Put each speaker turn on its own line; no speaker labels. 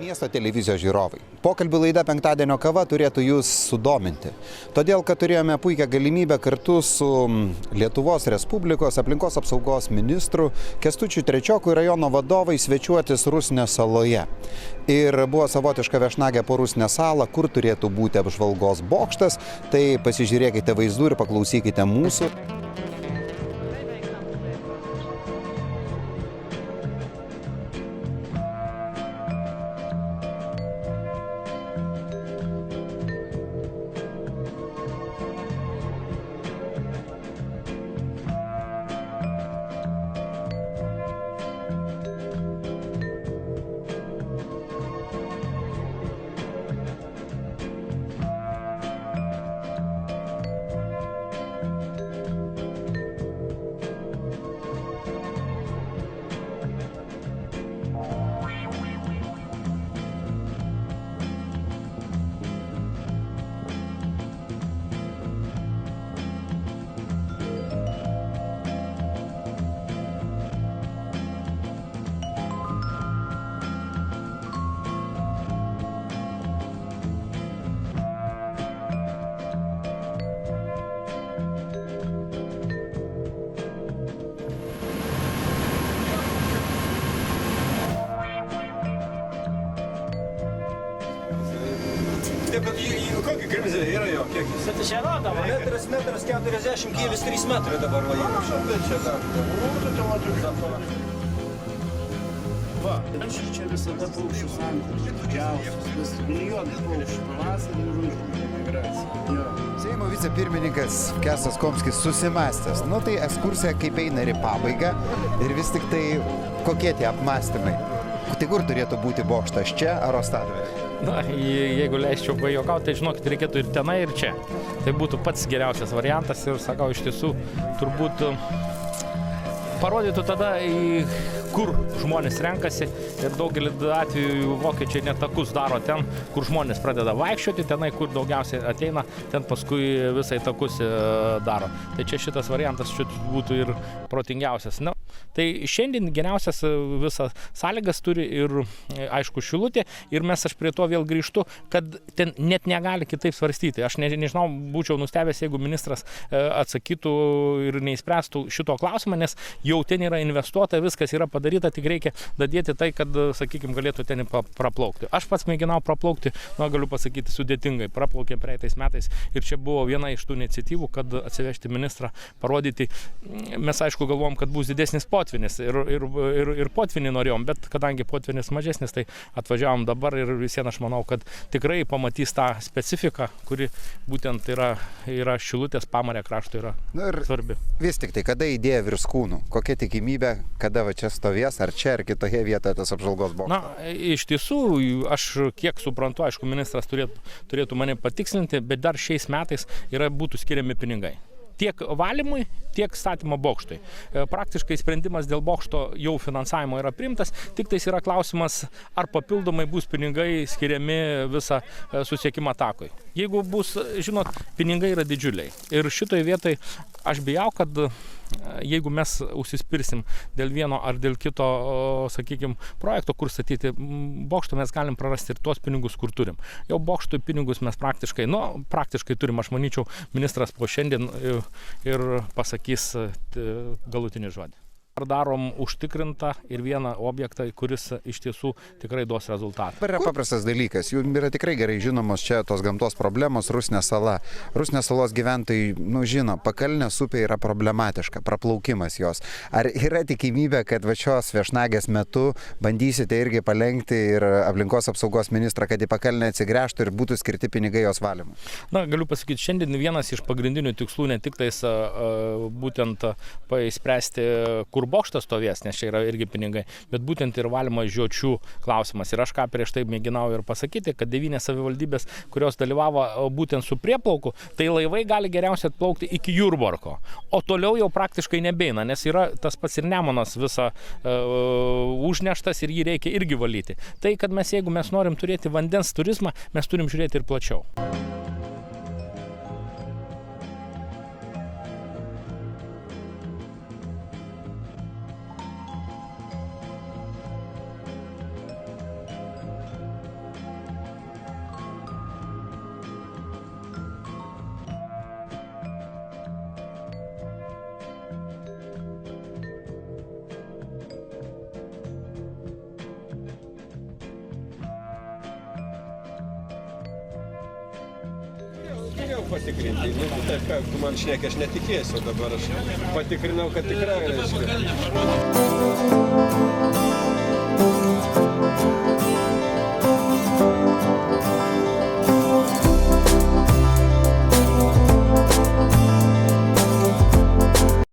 Miesto televizijos žiūrovai. Pokalbių laida Penktadienio kava turėtų jūs sudominti. Todėl, kad turėjome puikią galimybę kartu su Lietuvos Respublikos aplinkos apsaugos ministru Kęstučiu Trečioku ir rajono vadovai svečiuotis Rusnės saloje. Ir buvo savotiška viešnagė po Rusnės salą, kur turėtų būti apžvalgos bokštas. Tai pasižiūrėkite vaizdų ir paklausykite mūsų.
Bet kokį grimzė yra jo, kiek jis?
Bet čia rodama.
Metras 40, gylis 3 metrai dabar va yra. Čia dar.
Va, aš čia visada paukščių sankuris, didžiausius, milijonai paukščių, pavasarį ir rudenį migracija.
Seimo vicepirmininkas Kęstas Komskis susimąstęs. Nu tai ekskursija kaip eina ir į pabaigą ir vis tik tai kokie tie apmąstymai. Tai kur turėtų būti bokštas, čia ar Ostadvaryje?
Na, jeigu leisčiau pajuokauti, tai žinokit, reikėtų ir tenai, ir čia. Tai būtų pats geriausias variantas ir, sakau, iš tiesų, turbūt parodytų tada, kur žmonės renkasi ir daugelį atvejų vokiečiai net takus daro ten, kur žmonės pradeda vaikščioti, tenai, kur daugiausiai ateina, ten paskui visai takus daro. Tai čia šitas variantas būtų ir protingiausias. Na, tai šiandien geriausias visas sąlygas turi ir, aišku, Šilutė ir aš prie to vėl grįžtu, kad ten net negali kitaip svarstyti. Aš nežinau, būčiau nustebęs, jeigu ministras atsakytų ir neįspręstų šito klausimą, nes jau ten yra investuota, viskas yra padaryta, tik reikia dadėti tai, kad, sakykime, galėtų ten praplaukti. Aš pats mėginau praplaukti, galiu pasakyti, sudėtingai. Praplaukė praeitais metais ir čia buvo viena iš tų iniciatyvų, kad atsivežti ministrą, parodyti. Mes, aišku, galvom, kad bus didesnis potvinis ir potvinį norėjom, bet kadangi potvinis mažesnis, tai atvažiavom dabar ir visiems aš manau, kad tikrai pamatys tą specifiką, kuri būtent yra Šilutės Pamario krašto yra svarbi.
Vis tik tai, kada idėja virs kūnų? Kokia tikimybė, kada va čia stovės, ar čia, ar kitoje vietoje tas apžvalgos bokštas?
Na, iš tiesų, aš kiek suprantu, aišku, ministras turėtų mane patikslinti, bet dar šiais metais būtų skiriami pinigai. Tiek valymui, tiek statymo bokštui. Praktiškai sprendimas dėl bokšto jau finansavimo yra priimtas, tik tais yra klausimas, ar papildomai bus pinigai skiriami visą susiekimą takui. Jeigu bus, žinot, pinigai yra didžiuliai. Ir šitoje vietoje aš bijau, kad jeigu mes užsispirsim dėl vieno ar dėl kito, sakykime, projekto, kur statyti bokštą, mes galim prarasti ir tuos pinigus, kur turim. Jau bokštui pinigus mes praktiškai turim, aš manyčiau, ministras po šiandien ir pasakys galutinį žodį. Ar darom užtikrintą ir vieną objektą, kuris iš tiesų tikrai duos rezultatą.
Yra paprastas dalykas, jų yra tikrai gerai žinomos čia tos gamtos problemos, Rusnės sala. Rusnės salos gyventojai, žino, Pakalnės upė yra problematiška, praplaukimas jos. Ar yra tikimybė, kad va šios viešnagės metu bandysite irgi palenkti ir aplinkos apsaugos ministrą, kad į Pakalnę atsigręžtų ir būtų skirti pinigai jos valymui?
Na, galiu pasakyti, šiandien vienas iš pagrindinių tikslų ne tik tais būtent išspręsti, kur bokštas stovės, nes čia yra irgi pinigai, bet būtent ir valymo žiočių klausimas. Ir aš ką prieš tai mėginau ir pasakyti, kad 9 savivaldybės, kurios dalyvavo būtent su prieplauku, tai laivai gali geriausiai atplaukti iki Jurbarko. O toliau jau praktiškai nebeina, nes yra tas pats ir Nemunas visa užneštas ir jį reikia irgi valyti. Tai, kad jeigu mes norim turėti vandens turizmą, mes turim žiūrėti ir plačiau.
Turėjau patikrinti, taip ką tu man šneki, aš netikėsiu, dabar aš patikrinau, kad tikrai reiškia.